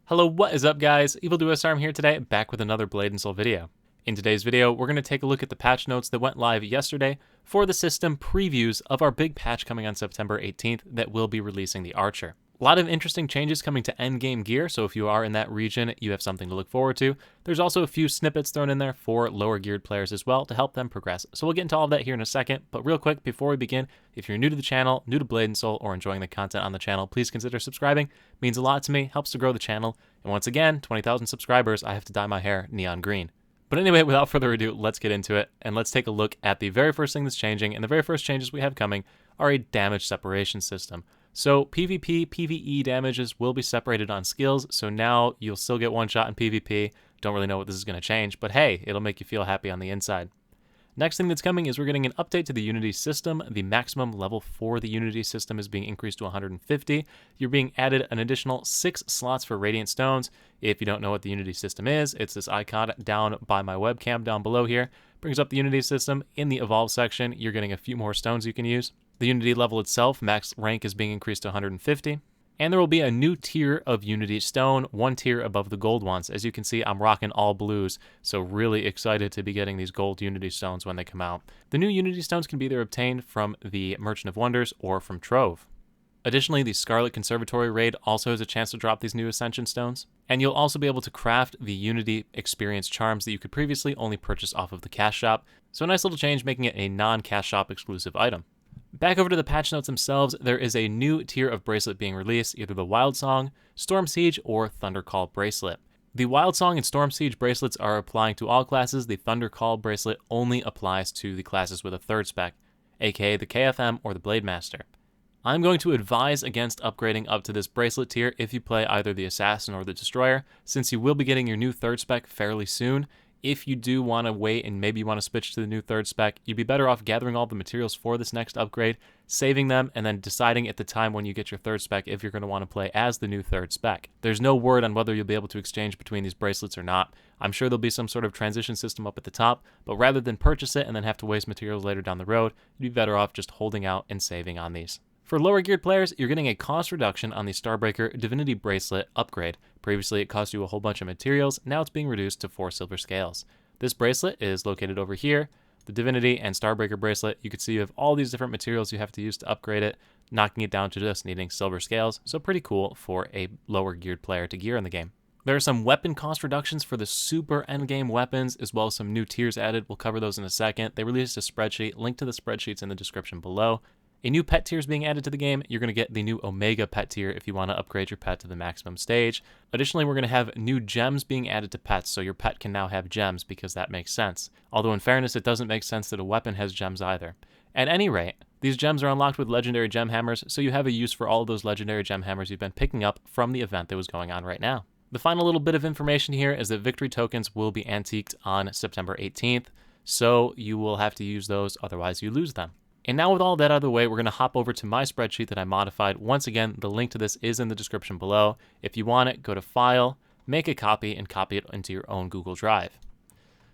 Hello, what is up guys? EvilDuoSarm here today, back with another Blade and Soul video. In today's video, we're going to take a look at the patch notes that went live yesterday for the system previews of our big patch coming on September 18th that will be releasing the Archer. A lot of interesting changes coming to endgame gear, so if you are in that region, you have something to look forward to. There's also a few snippets thrown in there for lower geared players as well to help them progress. So we'll get into all of that here in a second, but real quick before we begin, if you're new to the channel, new to Blade and Soul, or enjoying the content on the channel, please consider subscribing. It means a lot to me, helps to grow the channel, and once again, 20,000 subscribers, I have to dye my hair neon green. But anyway, without further ado, let's get into it, and let's take a look at the very first thing that's changing, and the very first changes we have coming are a damage separation system. So PvP, PvE damages will be separated on skills, so now you'll still get one shot in PvP. Don't really know what this is going to change, but hey, it'll make you feel happy on the inside. Next thing that's coming is we're getting an update to the Unity system. The maximum level for the Unity system is being increased to 150. You're being added an additional 6 slots for Radiant Stones. If you don't know what the Unity system is, it's this icon down by my webcam down below here. Brings up the Unity system. In the Evolve section, you're getting a few more stones you can use. The Unity level itself, max rank is being increased to 150. And there will be a new tier of Unity Stone, one tier above the gold ones. As you can see, I'm rocking all blues, so really excited to be getting these gold Unity Stones when they come out. The new Unity Stones can be either obtained from the Merchant of Wonders or from Trove. Additionally, the Scarlet Conservatory raid also has a chance to drop these new Ascension Stones. And you'll also be able to craft the Unity Experience Charms that you could previously only purchase off of the Cash Shop. So a nice little change, making it a non-Cash Shop exclusive item. Back over to the patch notes themselves, there is a new tier of bracelet being released, either the Wild Song, Storm Siege, or Thunder Call bracelet. The Wild Song and Storm Siege bracelets are applying to all classes. The Thunder Call bracelet only applies to the classes with a third spec, aka the KFM or the Blade Master. I'm going to advise against upgrading up to this bracelet tier if you play either the Assassin or the Destroyer, since you will be getting your new third spec fairly soon. If you do want to wait and maybe you want to switch to the new third spec, you'd be better off gathering all the materials for this next upgrade, saving them, and then deciding at the time when you get your third spec if you're going to want to play as the new third spec. There's no word on whether you'll be able to exchange between these bracelets or not. I'm sure there'll be some sort of transition system up at the top, but rather than purchase it and then have to waste materials later down the road, you'd be better off just holding out and saving on these. For lower geared players, you're getting a cost reduction on the Starbreaker Divinity Bracelet upgrade. Previously, it cost you a whole bunch of materials. Now it's being reduced to 4 silver scales. This bracelet is located over here. The Divinity and Starbreaker bracelet, you can see you have all these different materials you have to use to upgrade it, knocking it down to just needing silver scales. So pretty cool for a lower geared player to gear in the game. There are some weapon cost reductions for the super endgame weapons, as well as some new tiers added. We'll cover those in a second. They released a spreadsheet. Link to the spreadsheet's in the description below. A new pet tier is being added to the game. You're going to get the new Omega pet tier if you want to upgrade your pet to the maximum stage. Additionally, we're going to have new gems being added to pets, so your pet can now have gems because that makes sense. Although in fairness, it doesn't make sense that a weapon has gems either. At any rate, these gems are unlocked with legendary gem hammers, so you have a use for all of those legendary gem hammers you've been picking up from the event that was going on right now. The final little bit of information here is that victory tokens will be antiqued on September 18th, so you will have to use those, otherwise you lose them. And now with all that out of the way, we're going to hop over to my spreadsheet that I modified. Once again, the link to this is in the description below. If you want it, go to File, make a copy, and copy it into your own Google Drive.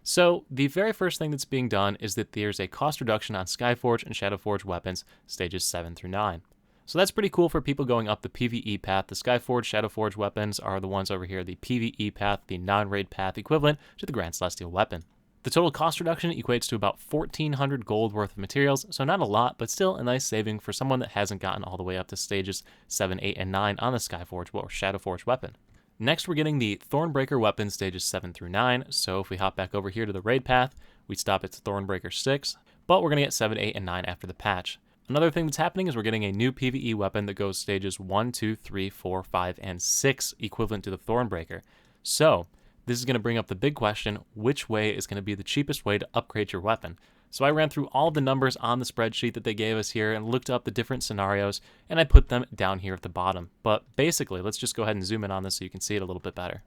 So the very first thing that's being done is that there's a cost reduction on Skyforge and Shadowforge weapons, stages 7 through 9. So that's pretty cool for people going up the PvE path. The Skyforge, Shadowforge weapons are the ones over here, the PvE path, the non-raid path equivalent to the Grand Celestial weapon. The total cost reduction equates to about 1,400 gold worth of materials, so not a lot, but still a nice saving for someone that hasn't gotten all the way up to stages 7, 8, and 9 on the Skyforge or Shadowforge weapon. Next, we're getting the Thornbreaker weapon stages 7 through 9, so if we hop back over here to the raid path, we stop at Thornbreaker 6, but we're going to get 7, 8, and 9 after the patch. Another thing that's happening is we're getting a new PvE weapon that goes stages 1, 2, 3, 4, 5, and 6, equivalent to the Thornbreaker. So this is going to bring up the big question, which way is going to be the cheapest way to upgrade your weapon? So I ran through all the numbers on the spreadsheet that they gave us here and looked up the different scenarios, and I put them down here at the bottom. But basically, let's just go ahead and zoom in on this so you can see it a little bit better.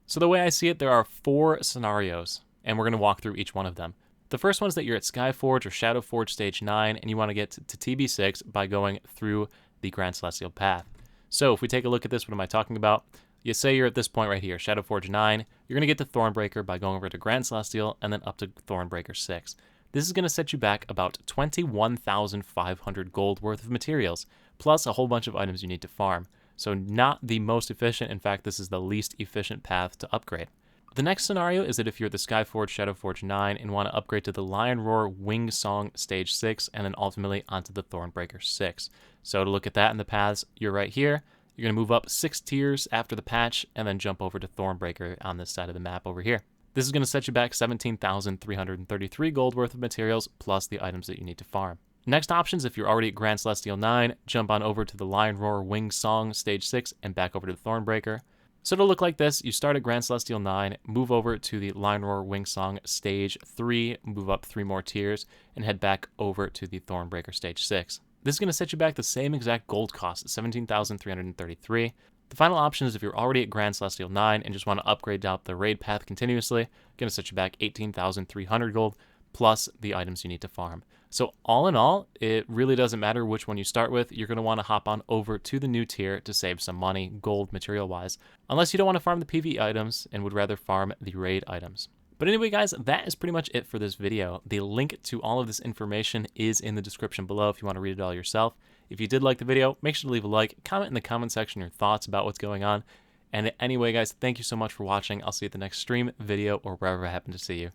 So the way I see it, there are 4 scenarios, and we're going to walk through each one of them. The first one is that you're at Skyforge or Shadowforge Stage 9, and you want to get to TB6 by going through the Grand Celestial path. So if we take a look at this, what am I talking about? You say you're at this point right here, Shadowforge 9, you're going to get to Thornbreaker by going over to Grand Celestial and then up to Thornbreaker 6. This is going to set you back about 21,500 gold worth of materials, plus a whole bunch of items you need to farm. So not the most efficient. In fact, this is the least efficient path to upgrade. The next scenario is that if you're at the Skyforge Shadowforge 9 and want to upgrade to the Lion Roar Wing Song Stage 6 and then ultimately onto the Thornbreaker 6. So to look at that in the paths, you're right here. You're going to move up 6 tiers after the patch and then jump over to Thornbreaker on this side of the map over here. This is going to set you back 17,333 gold worth of materials plus the items that you need to farm. Next options, if you're already at Grand Celestial 9, jump on over to the Lion Roar Wing Song Stage 6 and back over to the Thornbreaker. So it'll look like this. You start at Grand Celestial 9, move over to the Lion Roar Wing Song Stage 3, move up 3 more tiers, and head back over to the Thornbreaker Stage 6. This is going to set you back the same exact gold cost, 17,333. The final option is if you're already at Grand Celestial 9 and just want to upgrade down the raid path continuously, going to set you back 18,300 gold, plus the items you need to farm. So all in all, it really doesn't matter which one you start with. You're going to want to hop on over to the new tier to save some money, gold material-wise, unless you don't want to farm the PvE items and would rather farm the raid items. But anyway, guys, that is pretty much it for this video. The link to all of this information is in the description below if you want to read it all yourself. If you did like the video, make sure to leave a like, comment in the comment section your thoughts about what's going on. And anyway, guys, thank you so much for watching. I'll see you at the next stream, video, or wherever I happen to see you.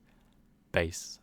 Peace.